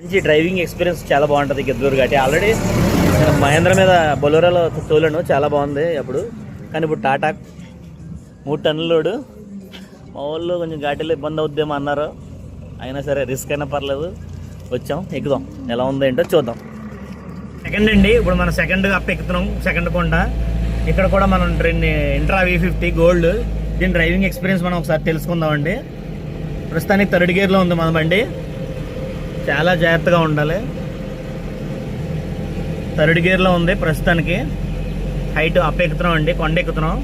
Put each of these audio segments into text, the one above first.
మంచి driving experience చాలా బాగుంటుంది గిద్దలూరు ఘాటి. ఆల్రెడీ మహేంద్ర మీద బొలెరోలో తోలాను, చాలా బాగుంది అప్పుడు. కానీ ఇప్పుడు టాటా 3 టన్నుల లోడు. మా వాళ్ళు కొంచెం ఘాటీలో ఇబ్బంది అవుద్దేమో అన్నారు, అయినా సరే రిస్క్ అయినా పర్లేదు వచ్చాం, ఎక్కుదాం, ఎలా ఉందో ఏంటో చూద్దాం. సెకండ్ అండి, ఇప్పుడు మనం సెకండ్ అప్ ఎక్కుతున్నాం, సెకండ్ కొండ. ఇక్కడ కూడా మనం ఇంట్రా V50 గోల్డ్. దీని డ్రైవింగ్ ఎక్స్పీరియన్స్ మనం ఒకసారి తెలుసుకుందామండి. ప్రస్తుతానికి థర్డ్ గేర్లో ఉంది మన బండి, చాలా జాగ్రత్తగా ఉండాలి. థర్డ్ గేర్లో ఉంది ప్రస్తుతానికి. హైట్ అప్ ఎక్కుతున్నాం అండి, కొండ ఎక్కుతున్నాం.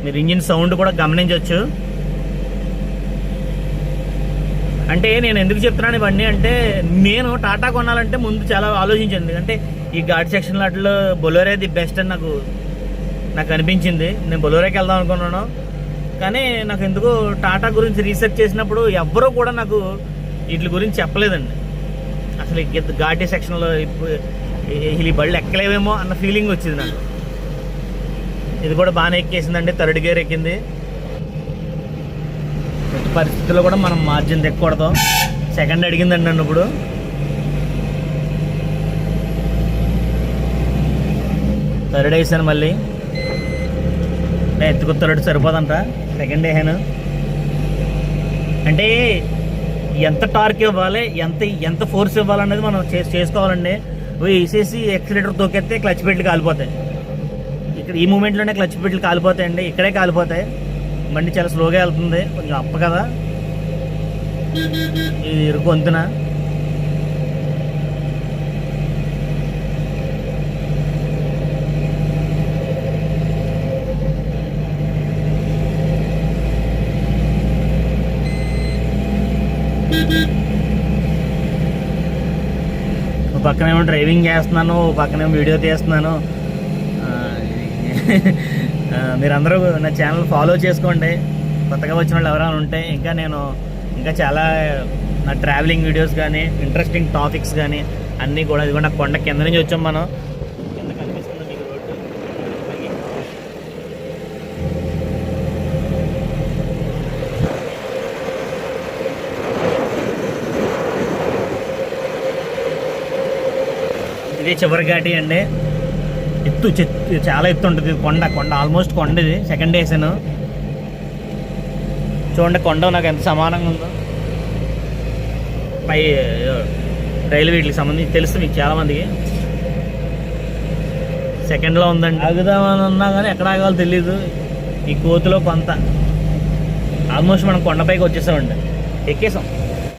మీరు ఇంజిన్ సౌండ్ కూడా గమనించవచ్చు. అంటే నేను ఎందుకు చెప్తున్నాను ఇవన్నీ అంటే, నేను టాటా కొనాలంటే ముందు చాలా ఆలోచించాను. ఎందుకంటే ఈ ఘాట్ సెక్షన్ వాటిలో బొలెరో ది బెస్ట్ అని నాకు అనిపించింది. నేను బొలెరోకి వెళ్దాం అనుకున్నాను, కానీ నాకు ఎందుకు టాటా గురించి రీసెర్చ్ చేసినప్పుడు ఎవ్వరూ కూడా నాకు వీటి గురించి చెప్పలేదండి. అసలు ఘాటీ సెక్షన్లో ఈ బళ్ళు ఎక్కలేవేమో అన్న ఫీలింగ్ వచ్చింది నాకు. ఇది కూడా బాగానే ఎక్కేసిందండి, థర్డ్ గేర్ ఎక్కింది. ఎట్టి పరిస్థితుల్లో కూడా మనం మార్జిన్ తెక్కకూడదు. సెకండ్ అడిగిందండి నన్ను ఇప్పుడు. థర్డ్ వేసాను మళ్ళీ, ఎత్తుకు థర్డ్ సరిపోదంట, సెకండ్ వేసాను. అంటే ఎంత టార్క్ ఇవ్వాలి, ఎంత ఫోర్స్ ఇవ్వాలనేది మనం చేసుకోవాలండి. వేసేసి ఎక్సిలేటర్ తొక్కేస్తే క్లచ్ పెట్లు కాలిపోతాయి. ఇక్కడ ఈ మూమెంట్లోనే క్లచ్ పెట్లు కాలిపోతాయండి, ఇక్కడే కాలిపోతాయి. బండి చాలా స్లోగా వెళ్తుంది, కొంచెం అప్ప కదా ఇది ఇరుకు వంతున. పక్కనేమో డ్రైవింగ్ చేస్తున్నాను, పక్కనేమో వీడియో తీస్తున్నాను. మీరందరూ నా ఛానల్ ఫాలో చేసుకోండి, కొత్తగా వచ్చిన వాళ్ళు ఎవరైనా ఉంటే. ఇంకా చాలా నా ట్రావెలింగ్ వీడియోస్ కానీ, ఇంట్రెస్టింగ్ టాపిక్స్ కానీ అన్నీ కూడా. ఇది కూడా కొండ కింద నుంచి వచ్చాం మనం. కింద కనిపిస్తుంది మీకు రోడ్డు. ఇది చివరి ఘాటి అండి. చాలా ఎత్తు ఉంటుంది కొండ ఆల్మోస్ట్ కొండ. ఇది సెకండ్ వేసాను, చూడండి కొండ నాకు ఎంత సమానంగా ఉందో. పై రైల్వే వీటికి సంబంధించి తెలుసు మీకు చాలామందికి. సెకండ్లో ఉందండి. ఆగుదామని ఉన్నా కానీ ఎక్కడ ఆగాలో తెలీదు. ఈ కోతిలో కొంత ఆల్మోస్ట్ మనం కొండపైకి వచ్చేసామండి, ఎక్కేసాం.